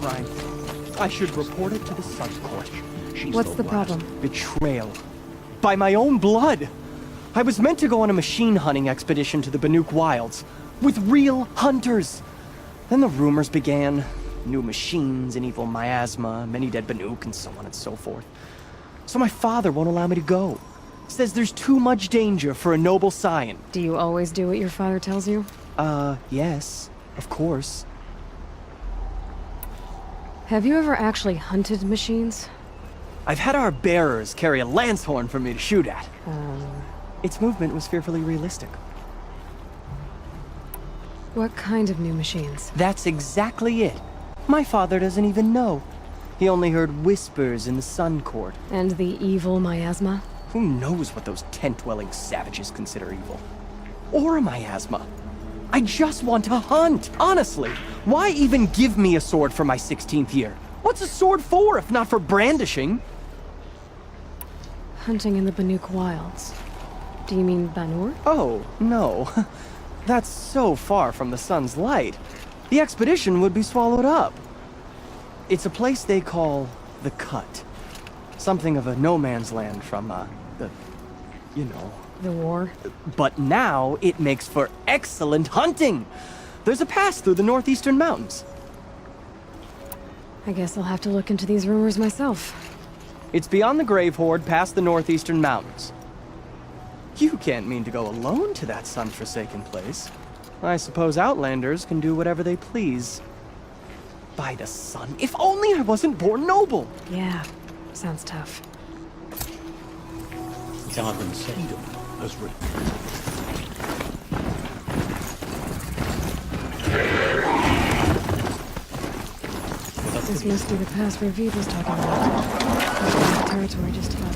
crime. I should report it to the Sun Court. What's the problem? Betrayal. By my own blood! I was meant to go on a machine hunting expedition to the Banuk Wilds, with real hunters. Then the rumors began. New machines, an evil miasma, many dead Banuk, and so on and so forth. So my father won't allow me to go. Says there's too much danger for a noble scion. Do you always do what your father tells you? Yes, of course. Have you ever actually hunted machines? I've had our bearers carry a lance horn for me to shoot at. Its movement was fearfully realistic. What kind of new machines? That's exactly it. My father doesn't even know. He only heard whispers in the Sun Court. And the evil miasma? Who knows what those tent-dwelling savages consider evil? Or a miasma. I just want to hunt, honestly. Why even give me a sword for my 16th year? What's a sword for if not for brandishing? Hunting in the Banuk Wilds. Do you mean Banur? Oh, no. That's so far from the sun's light. The expedition would be swallowed up. It's a place they call the Cut. Something of a no-man's land from, The war? But now it makes for excellent hunting. There's a pass through the northeastern mountains. I guess I'll have to look into these rumors myself. It's beyond the Grave Hoard, past the northeastern mountains. You can't mean to go alone to that sun-forsaken place. I suppose Outlanders can do whatever they please. By the sun, if only I wasn't born noble! Yeah, sounds tough. 이상하군 freedom has written. This must be the pass Raviv was talking about. Territory just about.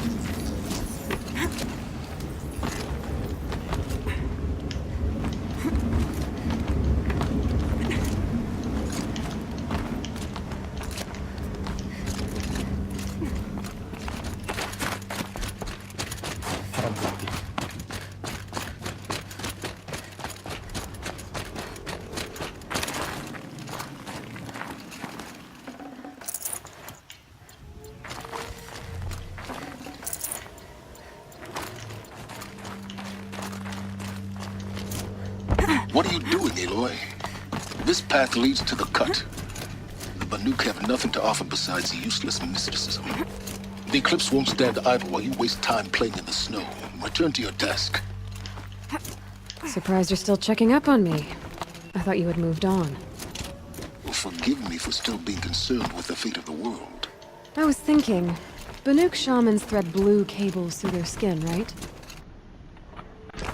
What are you doing, Aloy? This path leads to the Cut. The Banuk have nothing to offer besides useless mysticism. The Eclipse won't stand idle while you waste time playing in the snow. Return to your desk. Surprised you're still checking up on me. I thought you had moved on. Well, forgive me for still being concerned with the fate of the world. I was thinking, Banuk shamans thread blue cables through their skin, right?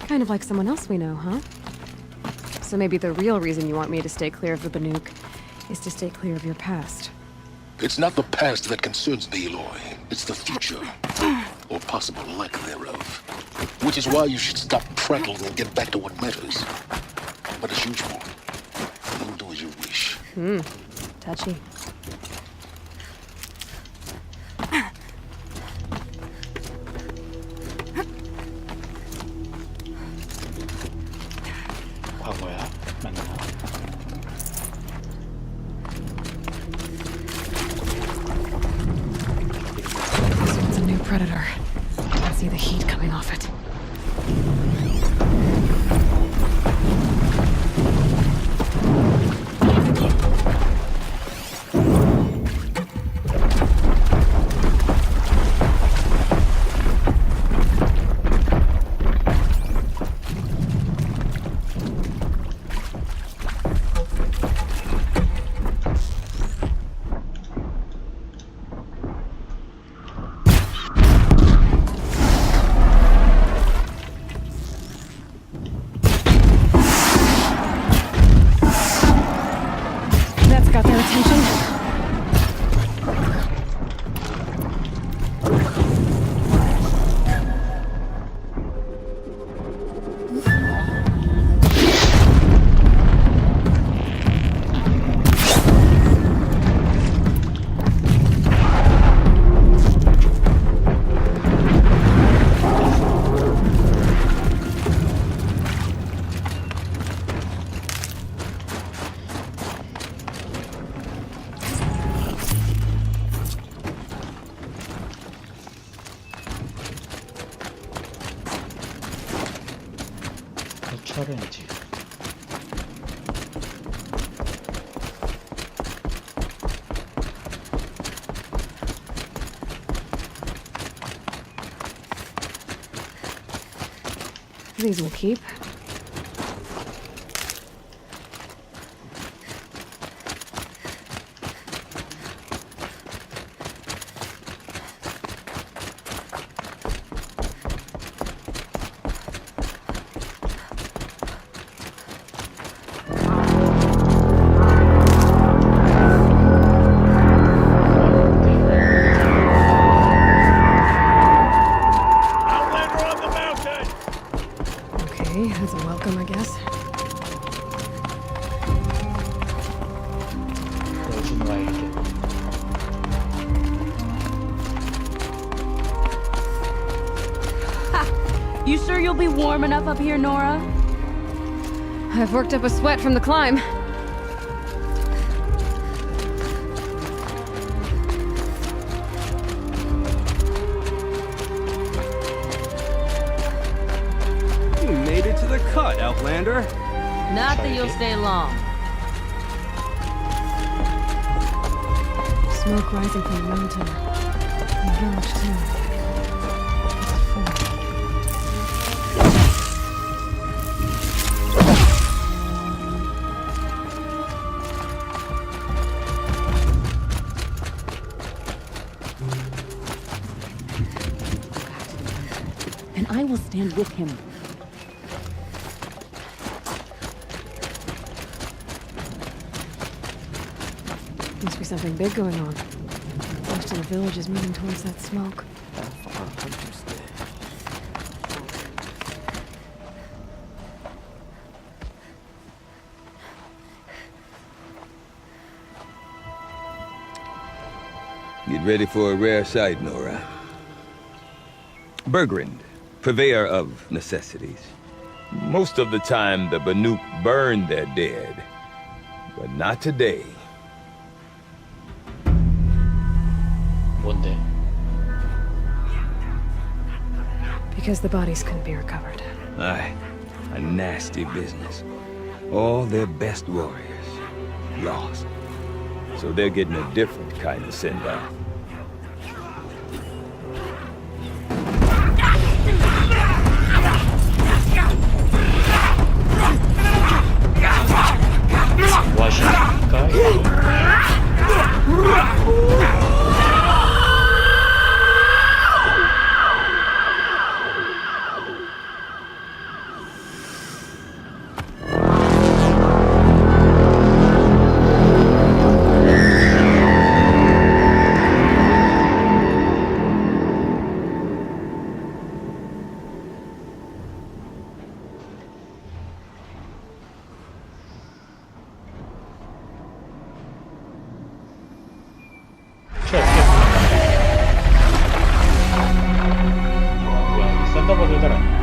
Kind of like someone else we know, huh? So maybe the real reason you want me to stay clear of the Banuk is to stay clear of your past. It's not the past that concerns me, Aloy. It's the future. Or possible lack thereof. Which is why you should stop prattling and get back to what matters. But as usual, you'll do as you wish. Touchy. 과거야? 맞나? It's a new predator. I can see the heat coming off it. 챌린지. These will keep. Okay, that's a welcome, I guess. 프로즌와일드. You sure you'll be warm enough up here, Nora? I've worked up a sweat from the climb. You made it to the cut, Outlander. Not that you'll stay long. Smoke rising from the mountain. And the village, too. And I will stand with him. Must be something big going on. Most of the village is moving towards that smoke. Get ready for a rare sight, Nora. Bergrand, purveyor of necessities. Most of the time, the Banuk burn their dead. But not today. 뭔데? Because the bodies couldn't be recovered. Aye, a nasty business. All their best warriors lost. So they're getting a different kind of send-off. 와시니까 뭐야, 썬더버드 달아.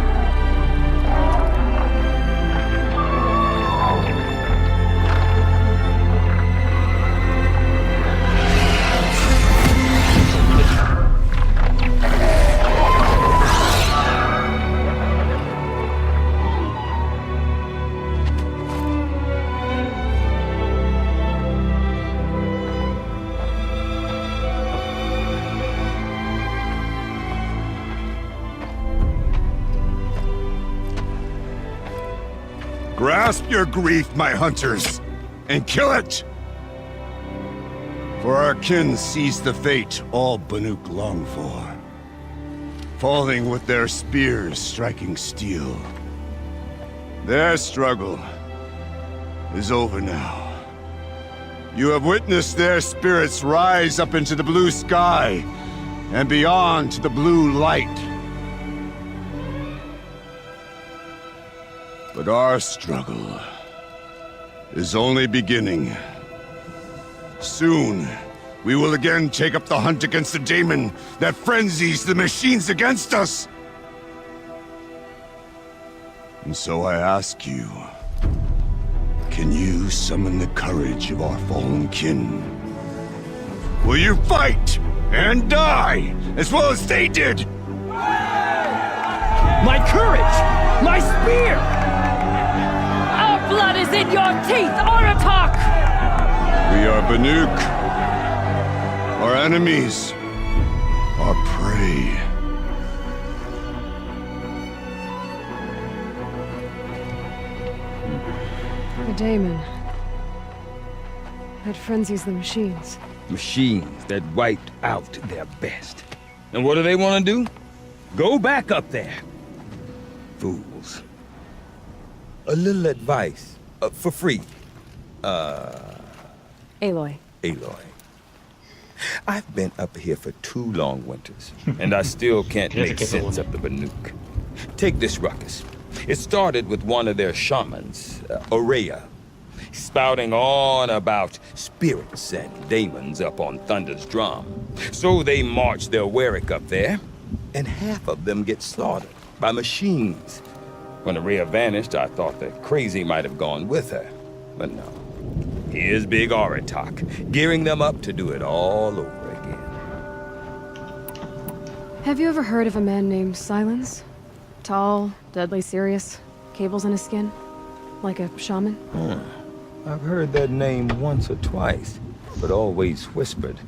Grasp your grief, my hunters, and kill it! For our kin sees the fate all Banuk long for, falling with their spears striking steel. Their struggle is over now. You have witnessed their spirits rise up into the blue sky and beyond to the blue light. But our struggle is only beginning. Soon, we will again take up the hunt against the daemon that frenzies the machines against us. And so I ask you, can you summon the courage of our fallen kin? Will you fight and die as well as they did? My courage! My spear! teeth, Aratak! We are Banuk. Our enemies. Our prey. The daemon. That frenzies the machines. Machines that wiped out their best. And what do they want to do? Go back up there. Fools. A little advice. For free. Aloy. Aloy. I've been up here for 2 long winters, and I still can't make sense of the Banuk. Take this ruckus. It started with one of their shamans, Aurea, spouting on about spirits and demons up on Thunder's drum. So they march their Warwick up there, and half of them get slaughtered by machines. When Aurea vanished, I thought the crazy might have gone with her, but no. Here's Big Aratak, gearing them up to do it all over again. Have you ever heard of a man named Silence? Tall, deadly serious, cables in his skin? Like a shaman? I've heard that name once or twice, but always whispered.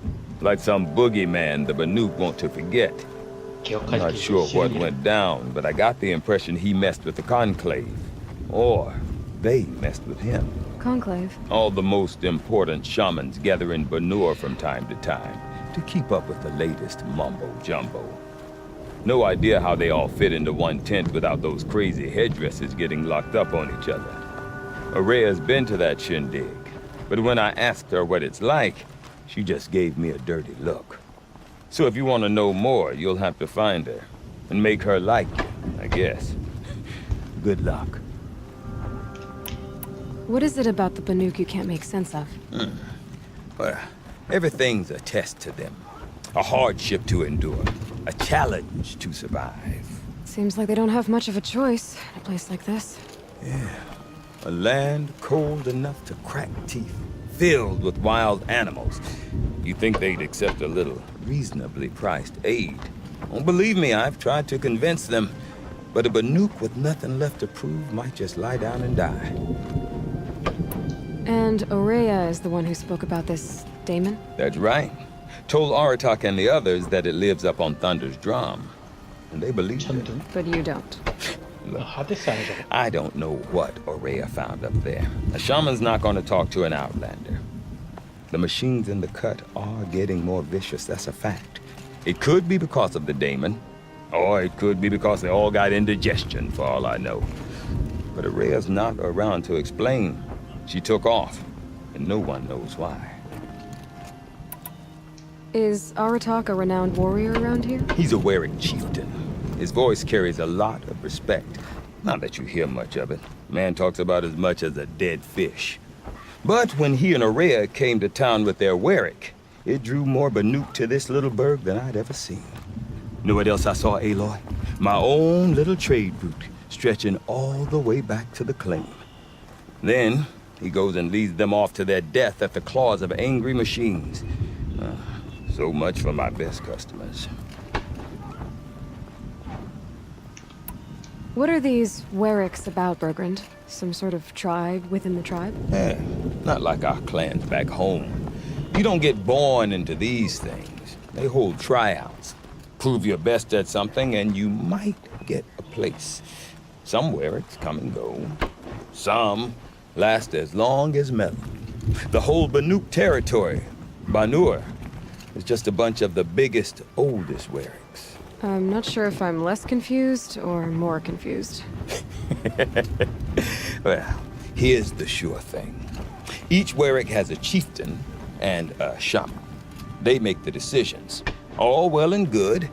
Like some boogeyman the Banuk want to forget. I'm not sure what went down, but I got the impression he messed with the Conclave. Or they messed with him. Conclave? All the most important shamans gather in Banur from time to time to keep up with the latest mumbo-jumbo. No idea how they all fit into one tent without those crazy headdresses getting locked up on each other. Aurea's been to that shindig, but when I asked her what it's like, she just gave me a dirty look. So if you want to know more, you'll have to find her and make her like you, I guess. Good luck. What is it about the Banuk you can't make sense of? Well, everything's a test to them. A hardship to endure. A challenge to survive. Seems like they don't have much of a choice in a place like this. Yeah. A land cold enough to crack teeth, filled with wild animals. You think they'd accept a little reasonably priced aid. Don't believe me, I've tried to convince them. But a Banuk with nothing left to prove might just lie down and die. And Aurea is the one who spoke about this daemon? That's right. Told Aratak and the others that it lives up on Thunder's drum. And they believe it. But you don't. Look, I don't know what Aurea found up there. A shaman's not going to talk to an outlander. The machines in the cut are getting more vicious, that's a fact. It could be because of the daemon, or it could be because they all got indigestion, for all I know. But Aurea's not around to explain. She took off, and no one knows why. Is Aratak a renowned warrior around here? He's a Warwick chieftain. His voice carries a lot of respect. Not that you hear much of it. Man talks about as much as a dead fish. But when he and Aurea came to town with their Warwick, it drew more Banuk to this little burg than I'd ever seen. Know what else I saw, Aloy? My own little trade route, stretching all the way back to the claim. Then, he goes and leads them off to their death at the claws of angry machines. So much for my best customers. What are these Warwicks about, Bergrand? Some sort of tribe within the tribe? Not like our clans back home. You don't get born into these things. They hold tryouts. Prove your best at something and you might get a place. Some Warwicks come and go. Some last as long as metal. The whole Banuk territory, Banur, is just a bunch of the biggest, oldest Warwicks. I'm not sure if I'm less confused or more confused. Well, here's the sure thing. Each Warwick has a chieftain and a shaman. They make the decisions. All well and good,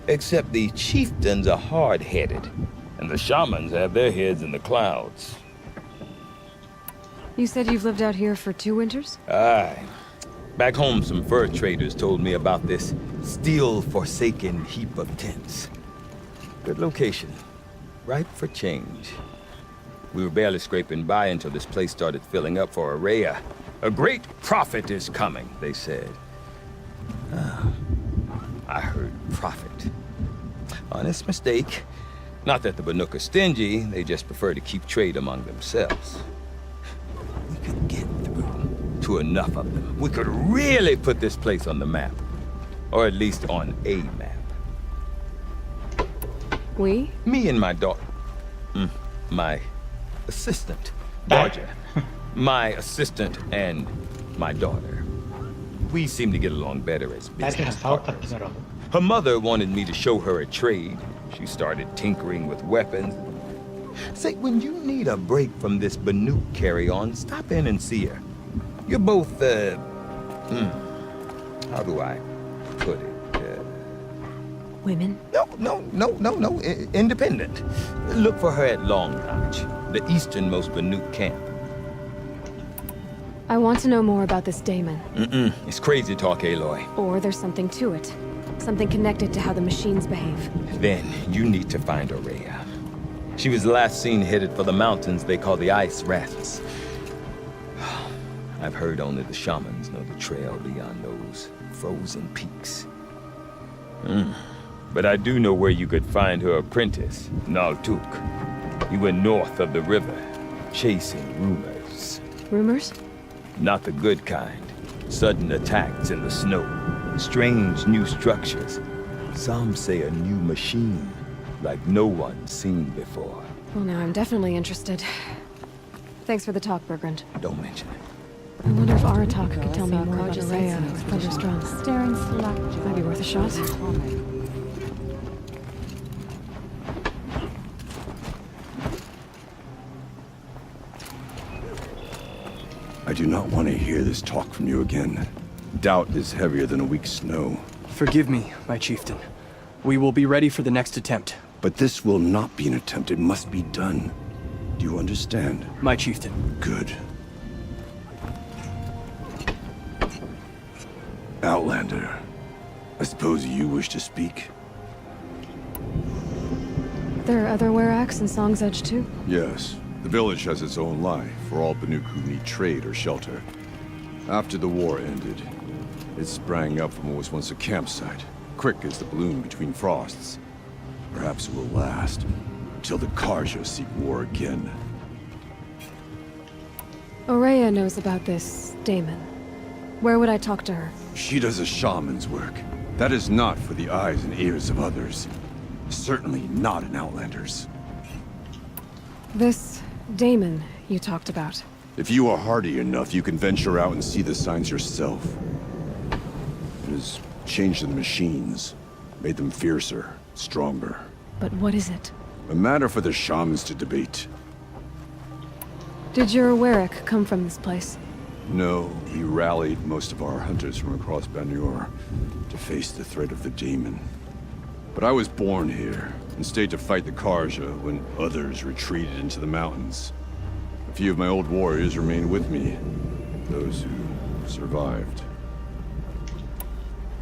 except the chieftains are hard-headed, and the shamans have their heads in the clouds. You said you've lived out here for 2 winters? Aye. Back home, some fur traders told me about this steel-forsaken heap of tents. Good location. Ripe for change. We were barely scraping by until this place started filling up for Aurea. A great prophet is coming, they said. I heard prophet. Honest mistake. Not that the Banuk are stingy, they just prefer to keep trade among themselves. to enough of them, we could really put this place on the map. Or at least on a map. We? Me and my daughter. My assistant. Roger. My assistant and my daughter. We seem to get along better as 딸이랑 business 사업 partners. 파트너라고. Her mother wanted me to show her a trade. She started tinkering with weapons. Say, when you need a break from this Banuk carry-on, stop in and see her. You're both, how do I put it? Women? No. Independent. Look for her at Long Notch, the easternmost Banuk camp. I want to know more about this Damon. It's crazy talk, Aloy. Or there's something to it. Something connected to how the machines behave. Then you need to find Aurea. She was last seen headed for the mountains they call the Ice Rats. I've heard only the shamans know the trail beyond those frozen peaks. But I do know where you could find her apprentice, Naltuk. He went north of the river, chasing rumors. Rumors? Not the good kind. Sudden attacks in the snow. Strange new structures. Some say a new machine, like no one's seen before. Well, now I'm definitely interested. Thanks for the talk, Bergrand. Don't mention it. I wonder if Aratak could tell me more about Aurea or Thunder's drums. Staring slack. Might be worth a shot. I do not want to hear this talk from you again. Doubt is heavier than a week's snow. Forgive me, my chieftain. We will be ready for the next attempt. But this will not be an attempt. It must be done. Do you understand? My chieftain. Good. Outlander, I suppose you wish to speak? There are other Weraks in Song's Edge too? Yes. The village has its own life for all Banuk who need trade or shelter. After the war ended, it sprang up from what was once a campsite, quick as the bloom between frosts. Perhaps it will last until the Karja seek war again. Aurea knows about this Damon. Where would I talk to her? She does a shaman's work. That is not for the eyes and ears of others. Certainly not an Outlander's. This Damon you talked about. If you are hardy enough, you can venture out and see the signs yourself. It has changed the machines, made them fiercer, stronger. But what is it? A matter for the shamans to debate. Did your Werak come from this place? No, we rallied most of our hunters from across Banur to face the threat of the demon. But I was born here and stayed to fight the Karja when others retreated into the mountains. A few of my old warriors remained with me, those who survived.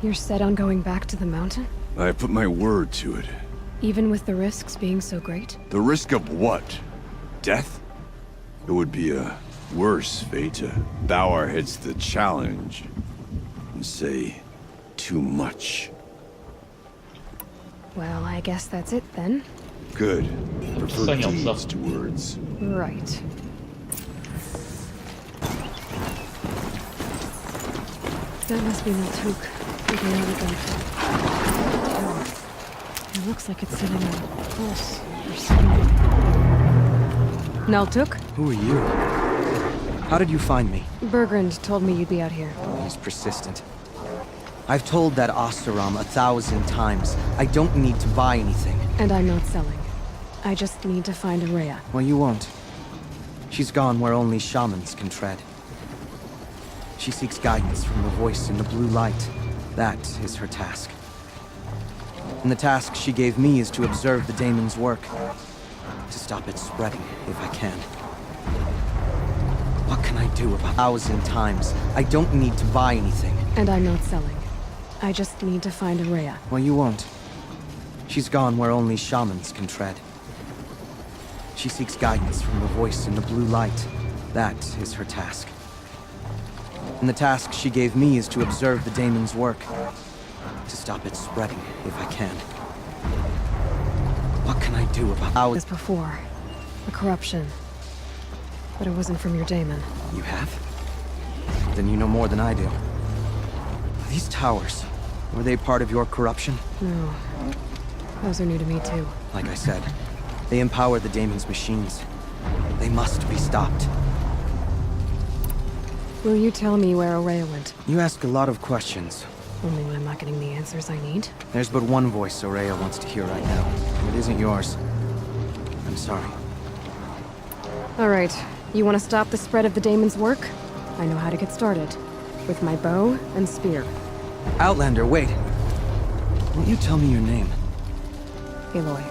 You're set on going back to the mountain? I put my word to it. Even with the risks being so great? The risk of what? Death? It would be a worse fate to bow our heads to the challenge and say too much. Well, I guess that's it then. Good. Prefer 성의 없어. deeds to words. Right. That must be Naltuk. Taking out a gun. It looks like it's sitting on a pulse or something. Naltuk? Who are you? How did you find me? Bergrand told me you'd be out here. He's persistent. I've told that Oseram 1,000 times. I don't need to buy anything. And I'm not selling. I just need to find Aurea. Well, you won't. She's gone where only shamans can tread. She seeks guidance from the voice in the blue light. That is her task. And the task she gave me is to observe the daemon's work. To stop it spreading, if I can. What can I do about 1,000 times? I don't need to buy anything. And I'm not selling. I just need to find Aurea. Well, you won't. She's gone where only shamans can tread. She seeks guidance from the voice in the blue light. That is her task. And the task she gave me is to observe the daemon's work. To stop it spreading, if I can. What can I do about As before, the corruption. But it wasn't from your daemon. You have? Then you know more than I do. These towers, were they part of your corruption? No. Those are new to me, too. Like I said, they empower the Daemon's machines. They must be stopped. Will you tell me where Aurea went? You ask a lot of questions. Only when I'm not getting the answers I need. There's but one voice Aurea wants to hear right now. It isn't yours. I'm sorry. All right. You want to stop the spread of the Daemon's work? I know how to get started. With my bow and spear. Outlander, wait. Won't you tell me your name? Aloy.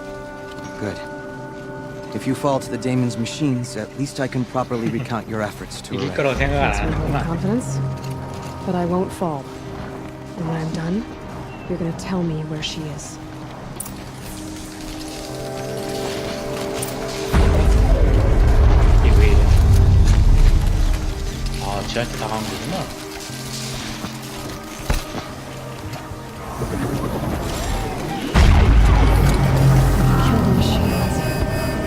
Good. If you fall to the Daemon's machines, at least I can properly recount your efforts to 이길 Aurea. 거라고 생각 안 That's me with 하는구나. confidence. But I won't fall. And when I'm done, you're gonna tell me where she is. 이게 왜 이래? 아, 쟤한테 당한 거구나. Kill the machines.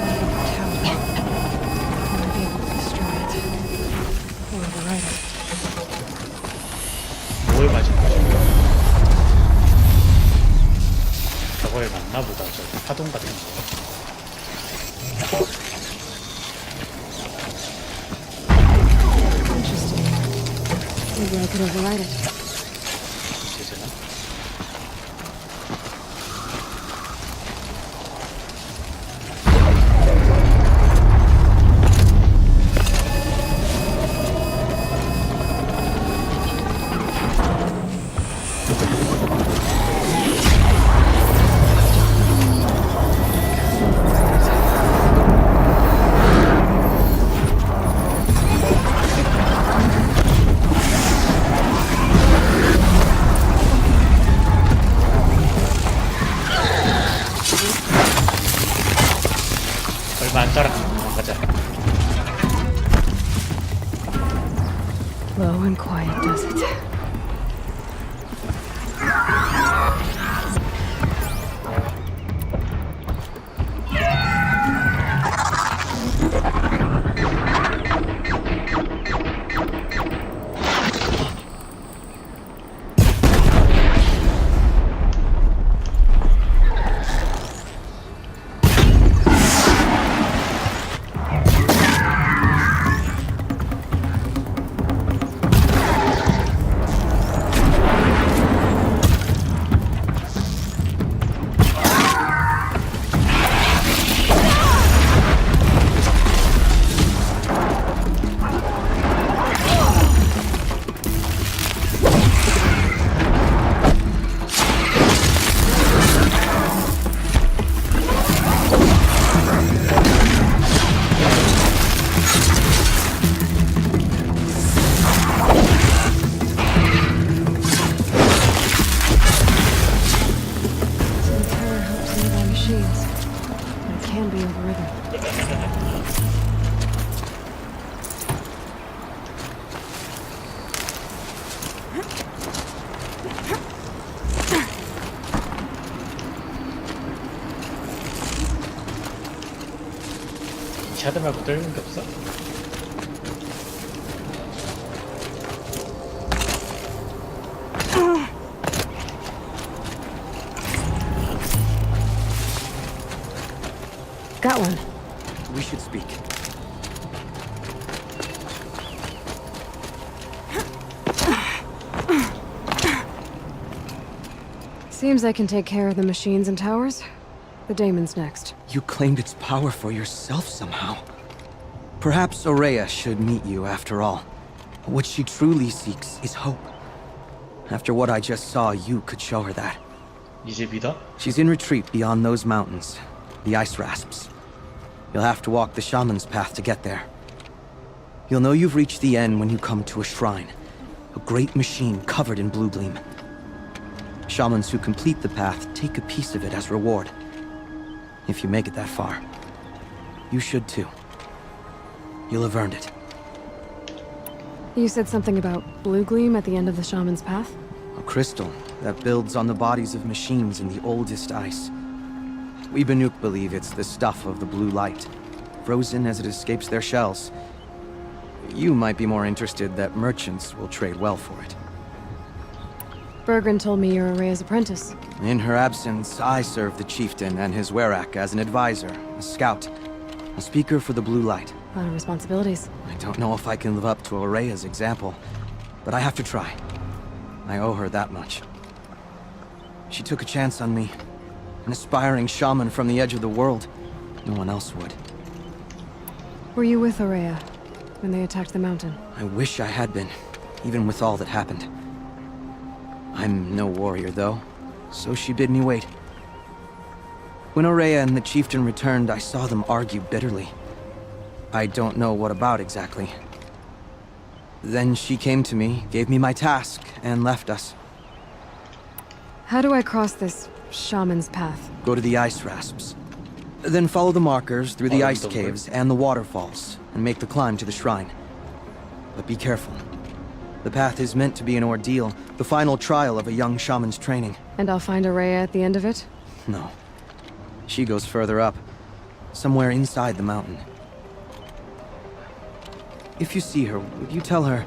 Light up the tower. I might be able to destroy it. Or override it. 뭘 맞은 거지? 저거에 맞나 보다. 저 파동 같은 거. Interesting. Maybe I could override it. 되잖아. 얼마 안 따라 가자. Low and quiet does it. 샤드 말고 떨는 게 없어? Got one. We should speak. Seems I can take care of the machines and towers. The Daemon's next. You claimed its power for yourself somehow. Perhaps Aurea should meet you after all. What she truly seeks is hope. After what I just saw, you could show her that. 이제 믿어? She's in retreat beyond those mountains, the ice rasps. You'll have to walk the shaman's path to get there. You'll know you've reached the end when you come to a shrine, a great machine covered in blue gleam. Shamans who complete the path take a piece of it as reward. If you make it that far, you should too. You'll have earned it. You said something about blue gleam at the end of the shaman's path? A crystal that builds on the bodies of machines in the oldest ice. We Banuk believe it's the stuff of the blue light, frozen as it escapes their shells. You might be more interested that merchants will trade well for it. Bergren told me you're Araya's apprentice. In her absence, I serve the chieftain and his werak as an advisor, a scout, a speaker for the Blue Light. A lot of responsibilities. I don't know if I can live up to Araya's example, but I have to try. I owe her that much. She took a chance on me, an aspiring shaman from the edge of the world. No one else would. Were you with Araya when they attacked the mountain? I wish I had been, even with all that happened. I'm no warrior, though, so she bid me wait. When Araya and the chieftain returned, I saw them argue bitterly. I don't know what about exactly. Then she came to me, gave me my task, and left us. How do I cross this shaman's path? Go to the ice rasps. Then follow the markers through the ice caves and the waterfalls, and make the climb to the shrine. But be careful. The path is meant to be an ordeal, the final trial of a young shaman's training. And I'll find Araya at the end of it? No. She goes further up, somewhere inside the mountain. If you see her, would you tell her...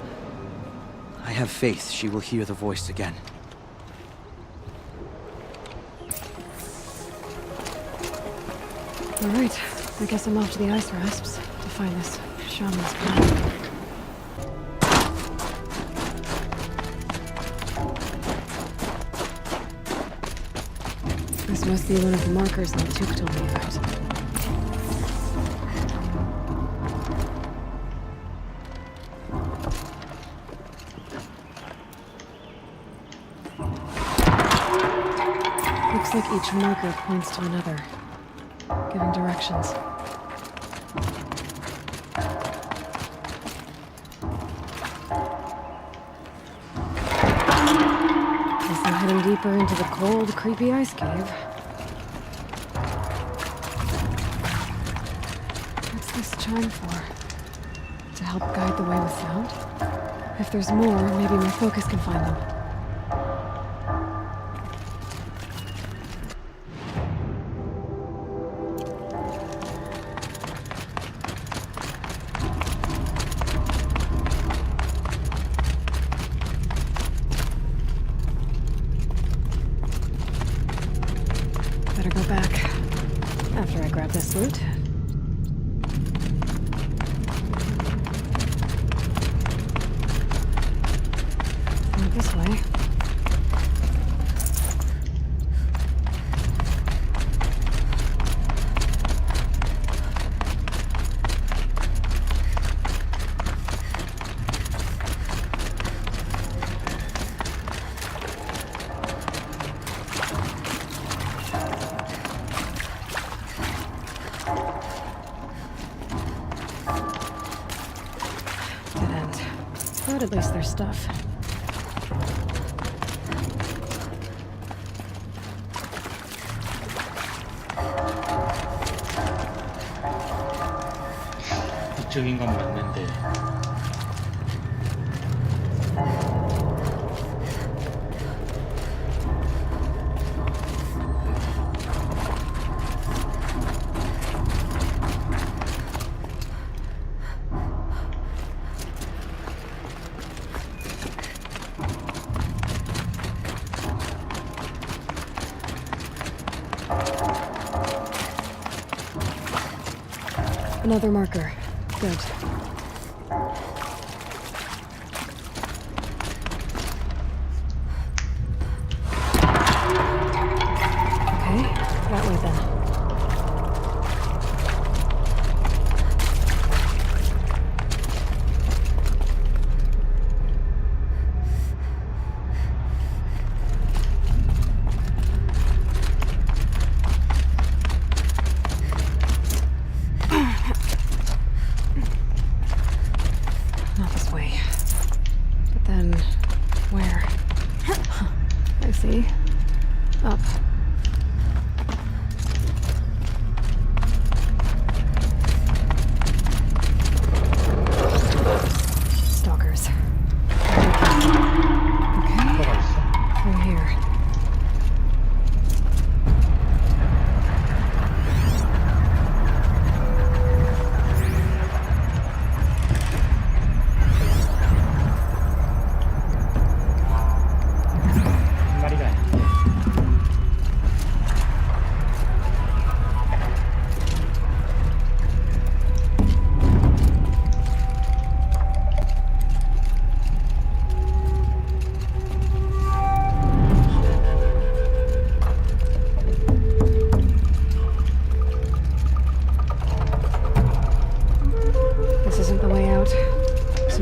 I have faith she will hear the voice again. All right, I guess I'm off to the ice rasps to find this shaman's path. This must be one of the markers that Tuk told me about. Looks like each marker points to another, giving directions. Guess I'm heading deeper into the cold, creepy ice cave. What's this chime for? To help guide the way with sound? If there's more, maybe my focus can find them. Better go back after I grab this loot. Not this way. Dead end. But at least there's stuff. 이쪽인 건 맞는데. Another marker. Good. Okay, that way then.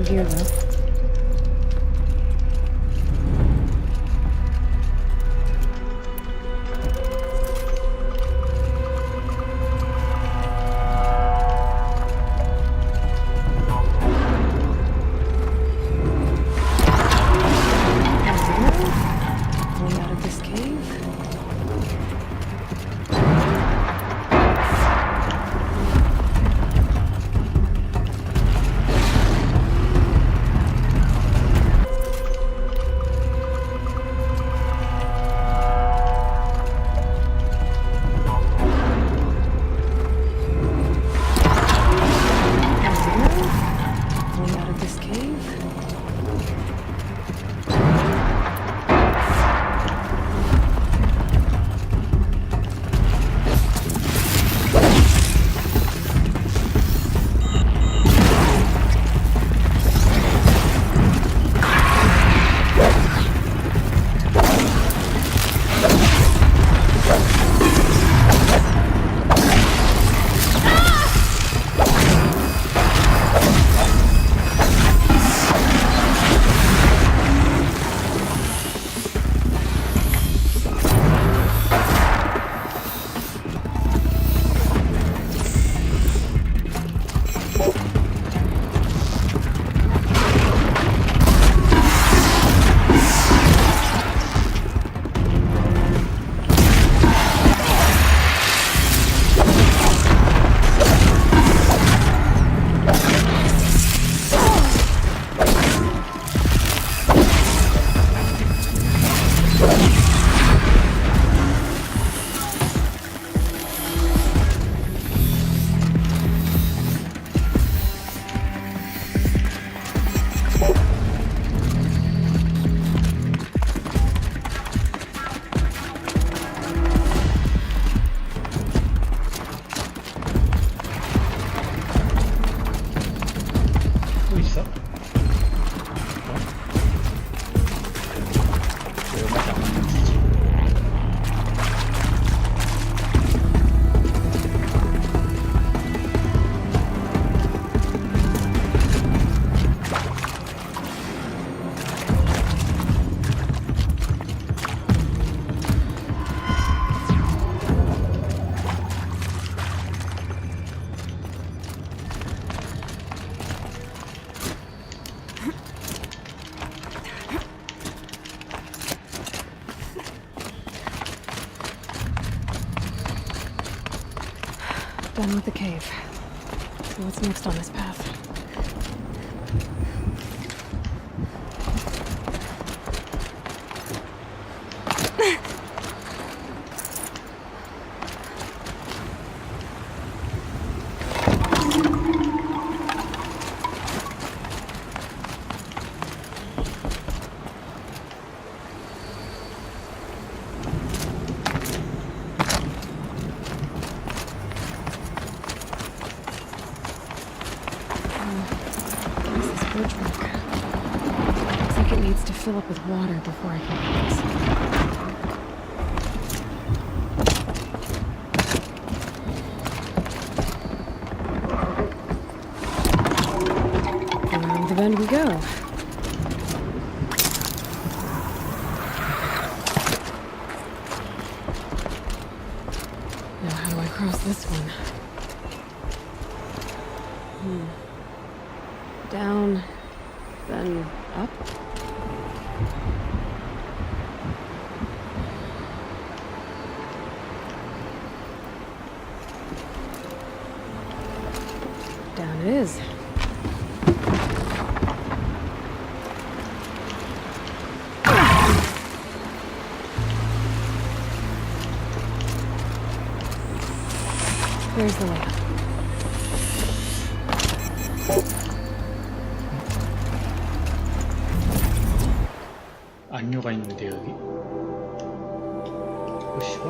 here, though. Way out of this cave. Way out of this cave. 또 있어? 왜 음악이 안 멈추지? Done with the cave. So what's next on this path? Bridge work. Looks like it needs to fill up with water before I can cross. Around the bend we go. Now how do I cross this one? Down, then up. Down it is. There's the layout. 안료가 있는데 여기? 오시고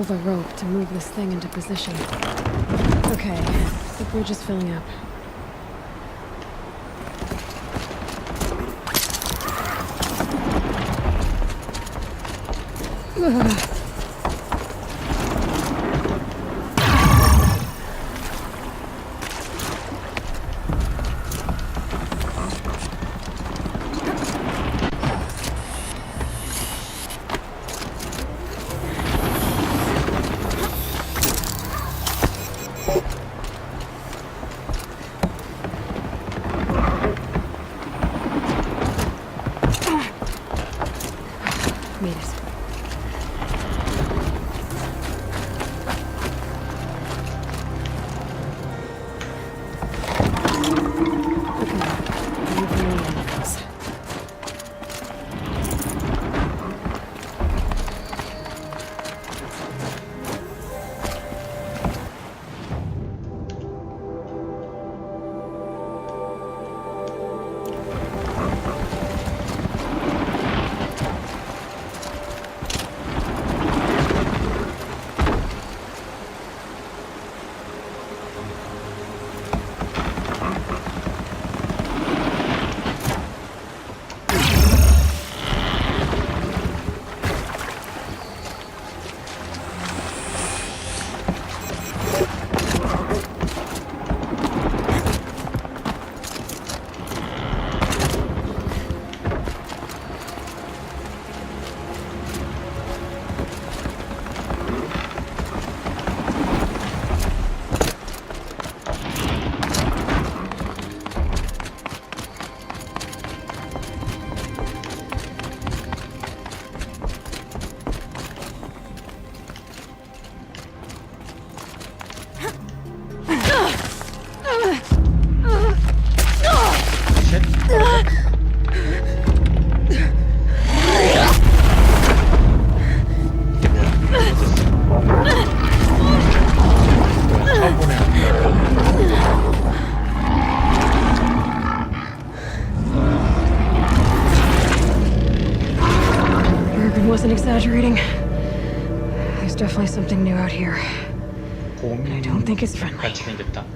pull the rope to move this thing into position. Okay, the bridge is filling up. Ugh. Made it. Wasn't exaggerating. There's definitely something new out here. I don't think it's friendly. 같이 생겼다.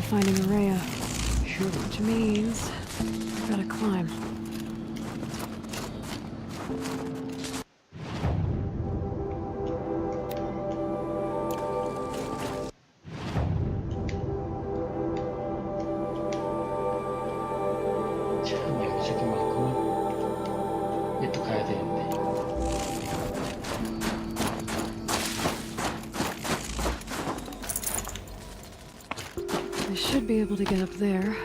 finding Araya. Which means I gotta climb. 참 여기저기 많구만. 얘 또 가야 되는데. I should be able to get up there.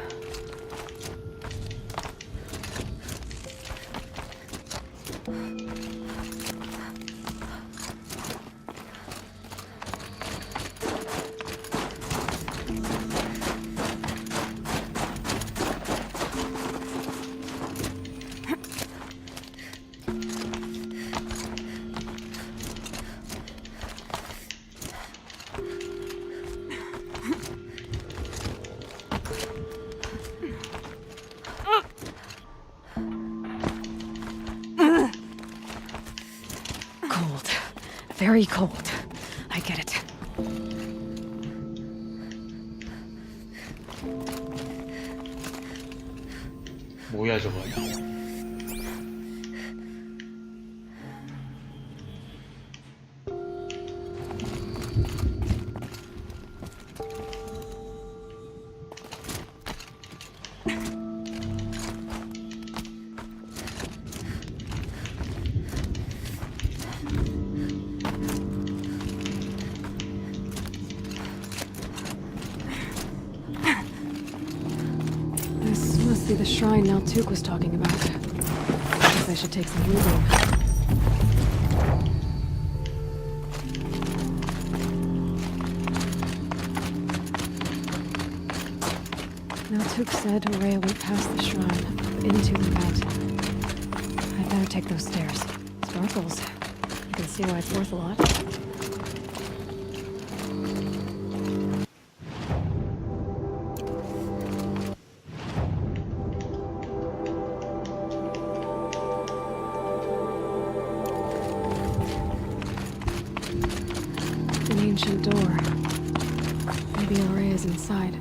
Cold. Very cold. I get it. 뭐야 저거? This must be the shrine Naltuk was talking about. Guess I should take some moving. Naltuk said Araya went past the shrine, up into the vent. I'd better take those stairs. Sparkles. You can see why it's worth a lot. An ancient door. Maybe Araya's inside.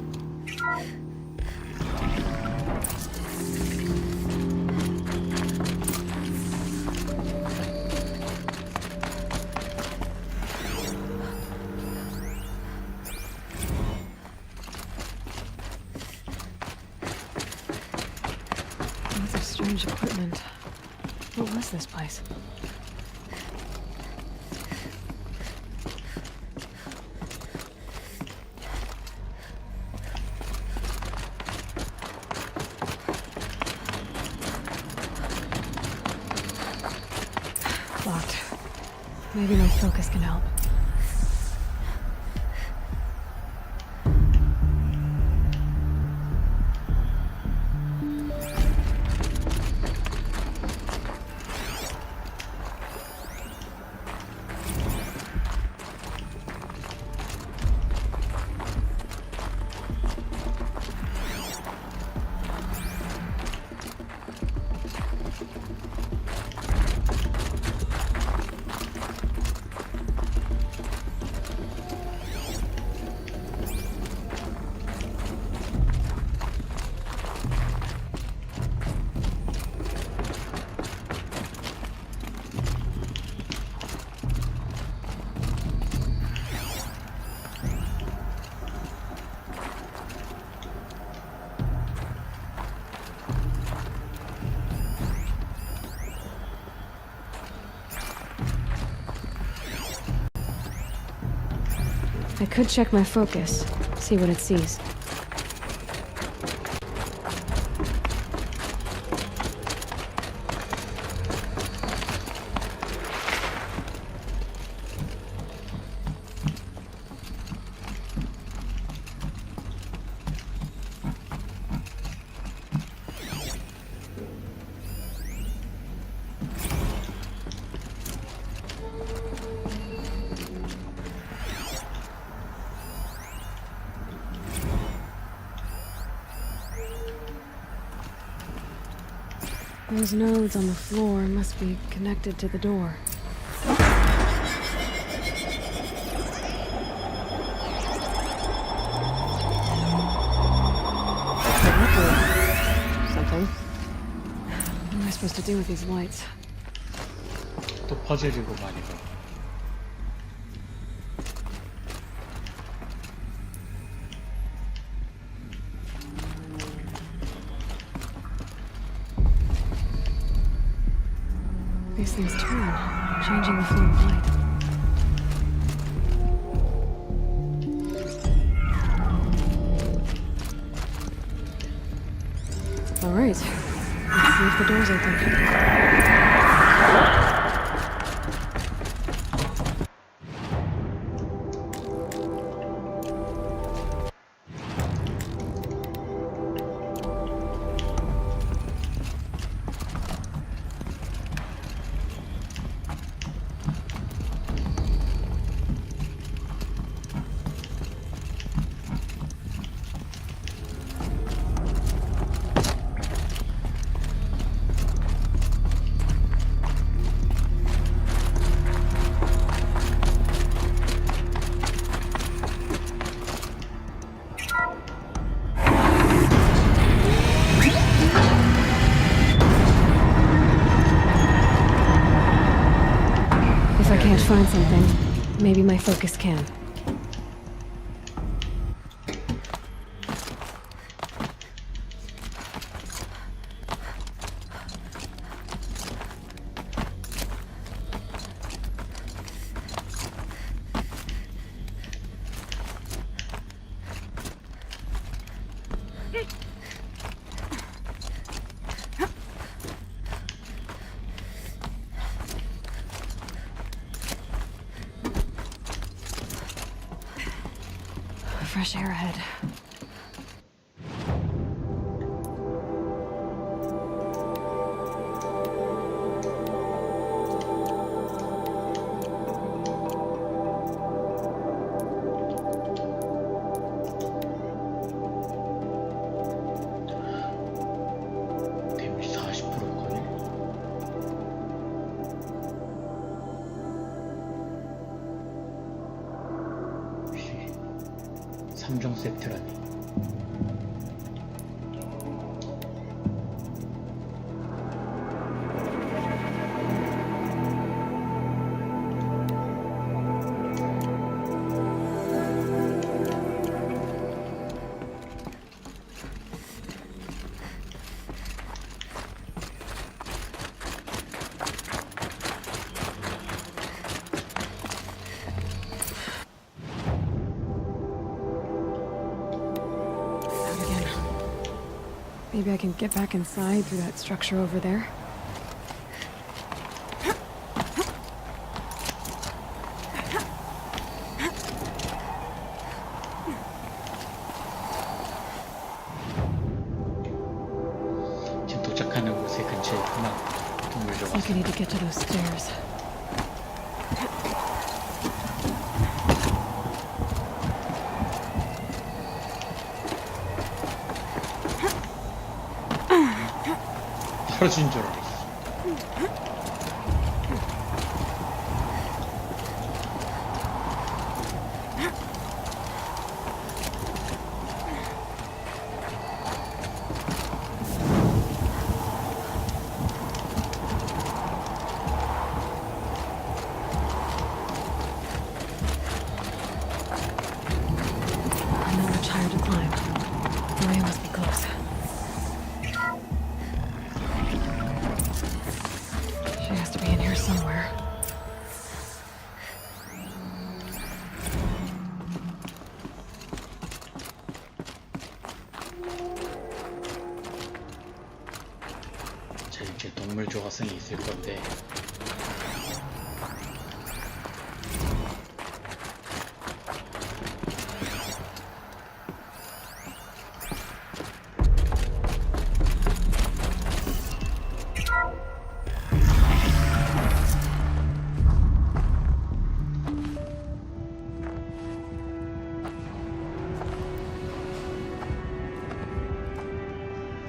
Lots of strange equipment. What was this place? Locked. Maybe my focus can help. I could check my focus, see what it sees. Those nodes on the floor must be connected to the door. supposed to do with these lights? 또 퍼즐이고 말이고. These things turn, changing the flow of light. All right, let's see if the door's open. If I can't find something, maybe my focus can. Fresh air ahead. 데미지 40%거네. 3종 세트라니. Maybe I can get back inside through that structure over there. 지금 도착하는 곳의 근처에 있구나. 동물 Looks like I need to get to those stairs. 떨어진 줄 알았어. Another chair to climb. The way must be close. She has to be in here somewhere. 자, 이제 동물 조화성이 있을 건데.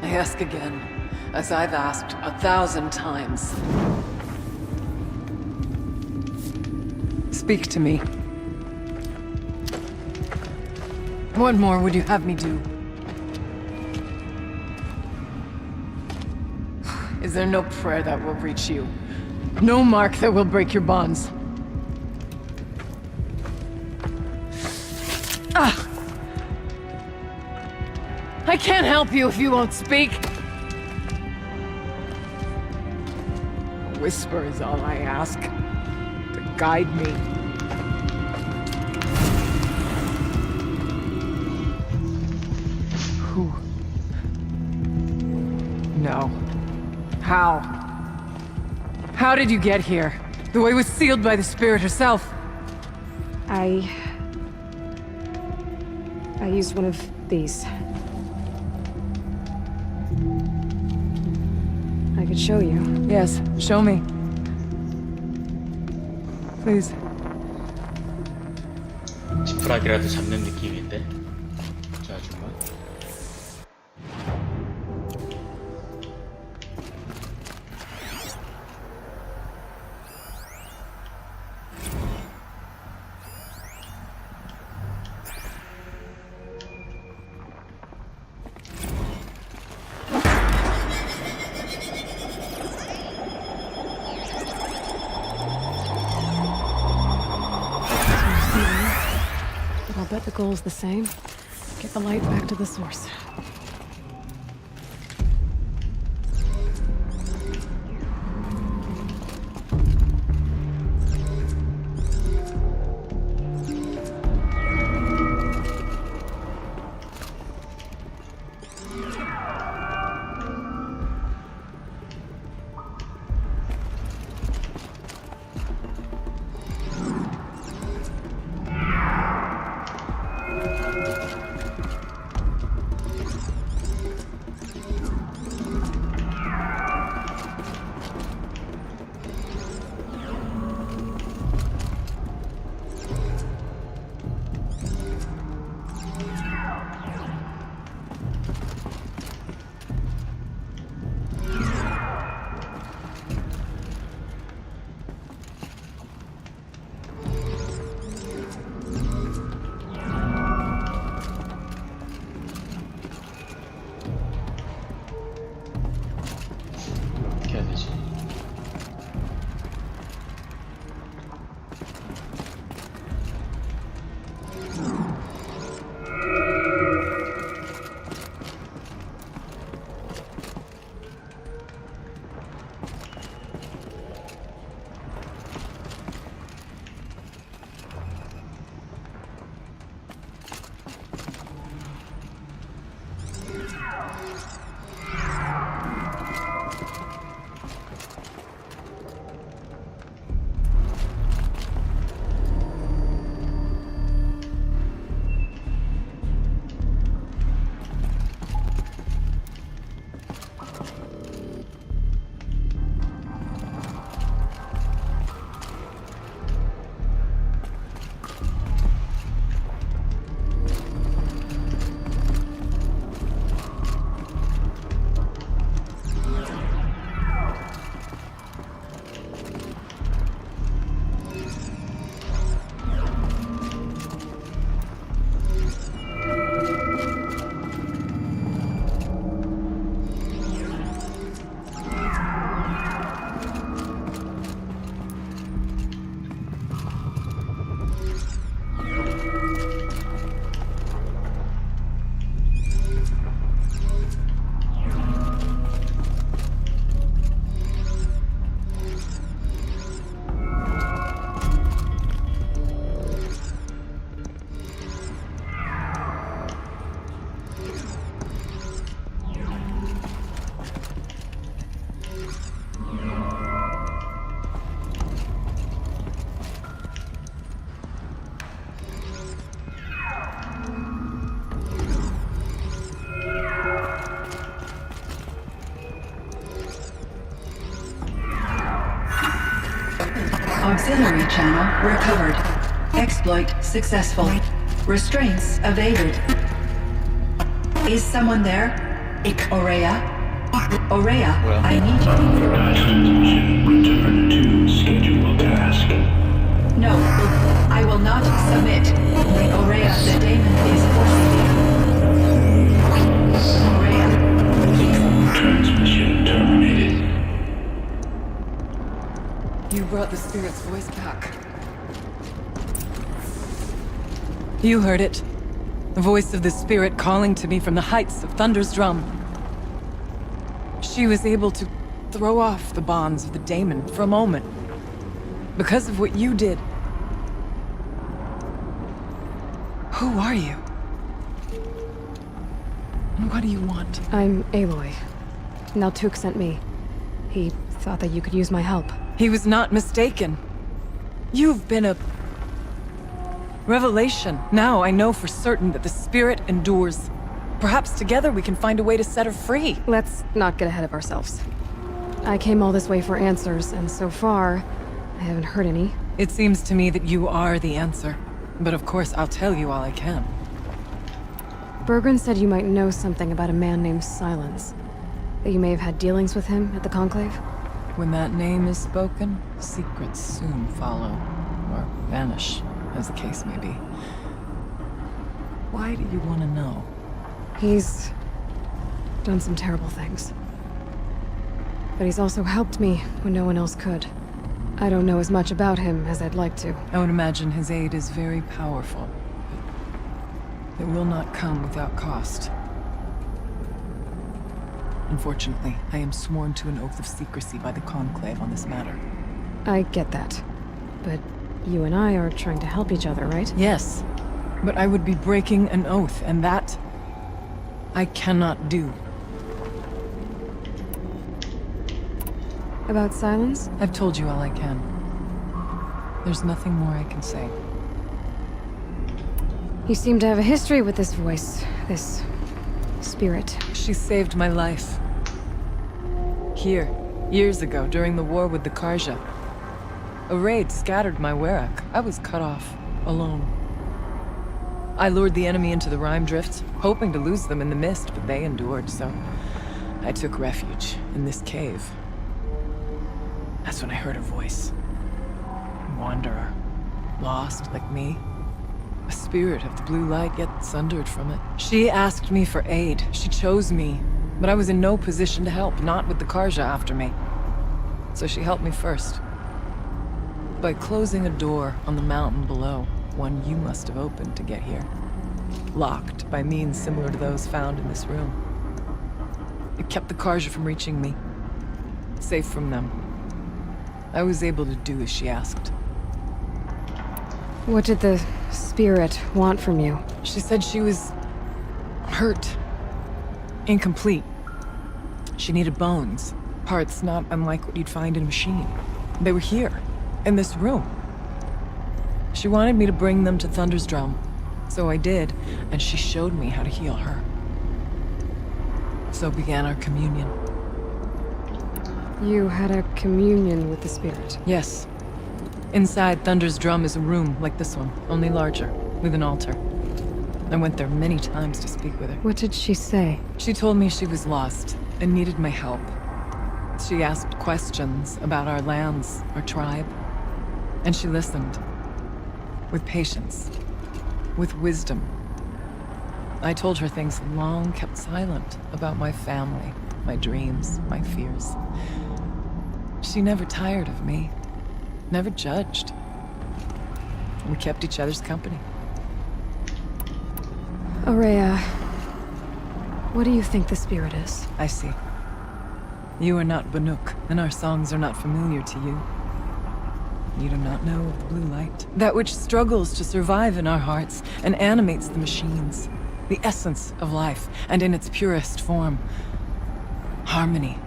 I ask again, as I've asked 1,000 times. Speak to me. What more would you have me do? Is there no prayer that will reach you? No mark that will break your bonds? Ah! I can't help you if you won't speak. A whisper is all I ask. To guide me. Who? No. How? How did you get here? The way was sealed by the spirit herself. I used one of these. I could show you. Yes, show me. Please. 지푸라기라도 잡는 느낌인데. 자, 아줌마. But I'll bet the goal's the same. Get the light back to the source. 어떻게 해야 되지? Auxiliary channel recovered. Exploit successful. Restraints evaded. Is someone there? Aurea? Aurea, I need you. Transmission return to scheduled task. No, I will not submit. Aurea, the daemon is forcing you. Aurea. Transmission terminated. brought the spirit's voice back. You heard it. The voice of the spirit calling to me from the heights of Thunder's Drum. She was able to throw off the bonds of the daemon for a moment. Because of what you did. Who are you? And what do you want? I'm Aloy. Naltuk sent me. He thought that you could use my help. He was not mistaken. You've been a revelation. Now I know for certain that the spirit endures. Perhaps together we can find a way to set her free. Let's not get ahead of ourselves. I came all this way for answers, and so far, I haven't heard any. It seems to me that you are the answer. But of course, I'll tell you all I can. Bergren said you might know something about a man named Silence. That you may have had dealings with him at the Conclave? When that name is spoken, secrets soon follow. Or vanish, as the case may be. Why do you want to know? He's done some terrible things. But he's also helped me when no one else could. I don't know as much about him as I'd like to. I would imagine his aid is very powerful. It will not come without cost. Unfortunately, I am sworn to an oath of secrecy by the Conclave on this matter. I get that. But you and I are trying to help each other, right? Yes. But I would be breaking an oath, and that I cannot do. About Silence? I've told you all I can. There's nothing more I can say. You seem to have a history with this voice, this spirit. She saved my life. Here, years ago, during the war with the Karja. A raid scattered my Werak. I was cut off, alone. I lured the enemy into the Rime Drift, hoping to lose them in the mist, but they endured, so I took refuge in this cave. That's when I heard her voice. A wanderer. Lost, like me. A spirit of the blue light, yet sundered from it. She asked me for aid. She chose me. But I was in no position to help, not with the Karja after me. So she helped me first. By closing a door on the mountain below, one you must have opened to get here. Locked by means similar to those found in this room. It kept the Karja from reaching me. Safe from them. I was able to do as she asked. What did the spirit want from you? She said she was hurt. Incomplete. She needed bones. Parts not unlike what you'd find in a machine. They were here, in this room. She wanted me to bring them to Thunder's Drum. So I did, and she showed me how to heal her. So began our communion. You had a communion with the spirit? Yes. Inside Thunder's Drum is a room like this one, only larger, with an altar. I went there many times to speak with her. What did she say? She told me she was lost and needed my help. She asked questions about our lands, our tribe. And she listened. With patience. With wisdom. I told her things long kept silent about my family, my dreams, my fears. She never tired of me. Never judged. We kept each other's company. Aurea, what do you think the spirit is? I see. You are not Banuk, and our songs are not familiar to you. You do not know of the blue light. That which struggles to survive in our hearts and animates the machines. The essence of life, and in its purest form. Harmony.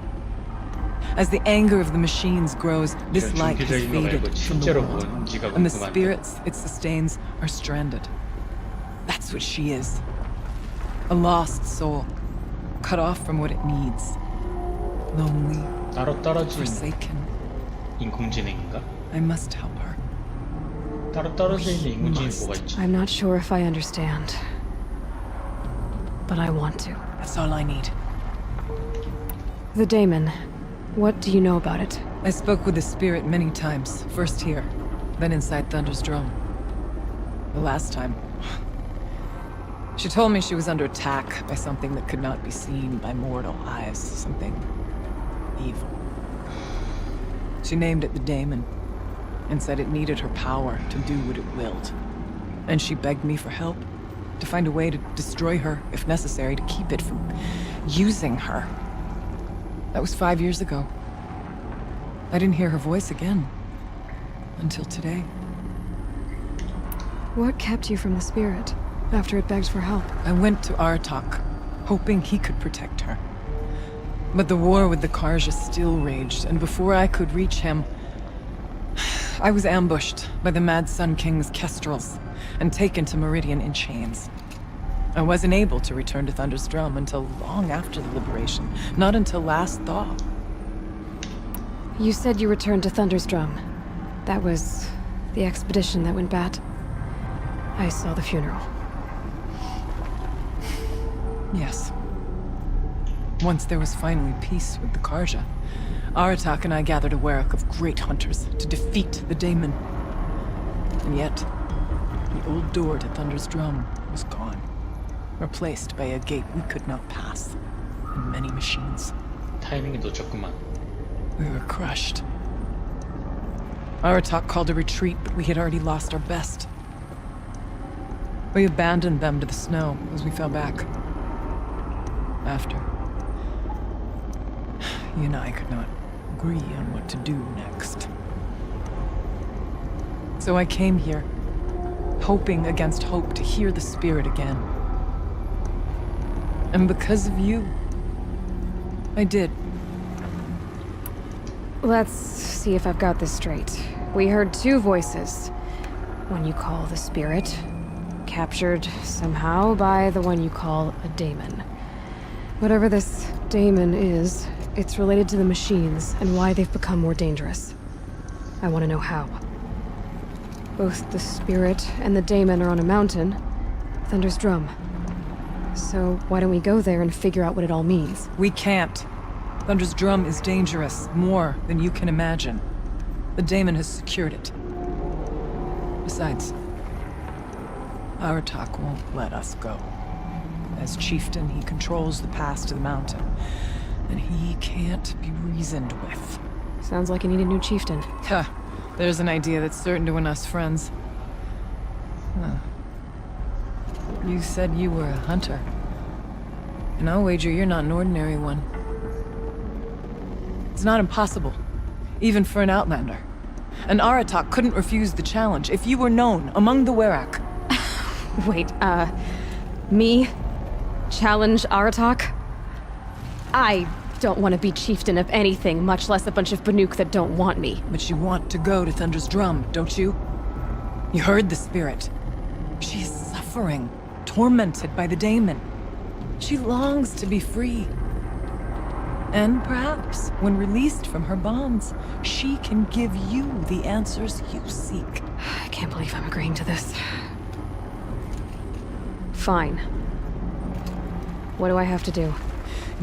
As the anger of the machines grows, this light has faded from the world. And the spirits it sustains are stranded. That's what she is. A lost soul. Cut off from what it needs. Lonely. 따로 떨어진 Forsaken. 인공지능인가? I must help her. 따로 떨어져 있는 인공지능이 뭐가 있지? I'm not sure if I understand. But I want to. That's all I need. The daemon. What do you know about it? I spoke with the spirit many times. First here, then inside Thunder's Drum. The last time... She told me she was under attack by something that could not be seen by mortal eyes. Something... evil. She named it the daemon. and said it needed her power to do what it willed. And she begged me for help, to find a way to destroy her, if necessary, to keep it from using her. That was 5 years ago. I didn't hear her voice again. Until today. What kept you from the spirit after it begged for help? I went to Artok, hoping he could protect her. But the war with the Karja still raged, and before I could reach him, I was ambushed by the Mad Sun King's kestrels and taken to Meridian in chains. I wasn't able to return to Thunder's Drum until long after the liberation, not until last thaw. You said you returned to Thunder's Drum. That was the expedition that went bad. I saw the funeral. Yes. Once there was finally peace with the Karja, Aratak and I gathered a werak of great hunters to defeat the daemon. And yet, the old door to Thunder's Drum was gone, replaced by a gate we could not pass, and many machines. 타이밍이 놓쳤구만. We were crushed. Aratak called a retreat, but we had already lost our best. We abandoned them to the snow as we fell back. After, you and I could not agree on what to do next. So I came here, hoping against hope to hear the spirit again. And because of you, I did. Let's see if I've got this straight. We heard two voices. One you call the spirit, captured somehow by the one you call a daemon. Whatever this daemon is, it's related to the machines and why they've become more dangerous. I want to know how. Both the spirit and the daemon are on a mountain, Thunder's Drum. So why don't we go there and figure out what it all means? We can't. Thunder's Drum is dangerous, more than you can imagine. The daemon has secured it. Besides, Aratak won't let us go. As chieftain, he controls the pass to the mountain, and he can't be reasoned with. Sounds like you need a new chieftain. Huh. There's an idea that's certain to win us friends. Huh. You said you were a hunter. And I'll wager you're not an ordinary one. It's not impossible, even for an outlander. And Aratak couldn't refuse the challenge if you were known among the werak. Wait, me? Challenge Aratak? I don't want to be chieftain of anything, much less a bunch of Banuk that don't want me. But you want to go to Thunder's Drum, don't you? You heard the spirit. She is suffering, tormented by the daemon. She longs to be free. And perhaps, when released from her bonds, she can give you the answers you seek. I can't believe I'm agreeing to this. Fine. What do I have to do?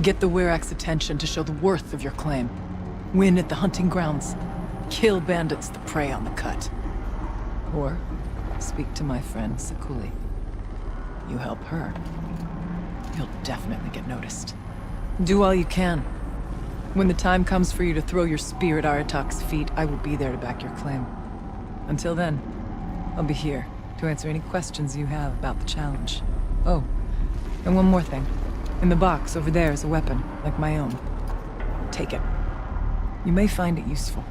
Get the werak's attention to show the worth of your claim. Win at the hunting grounds. Kill bandits that prey on the cut. Or speak to my friend Sakuli. You help her, you'll definitely get noticed. Do all you can. When the time comes for you to throw your spear at Aratak's feet, I will be there to back your claim. Until then, I'll be here to answer any questions you have about the challenge. Oh, and one more thing. In the box over there is a weapon, like my own. Take it. You may find it useful.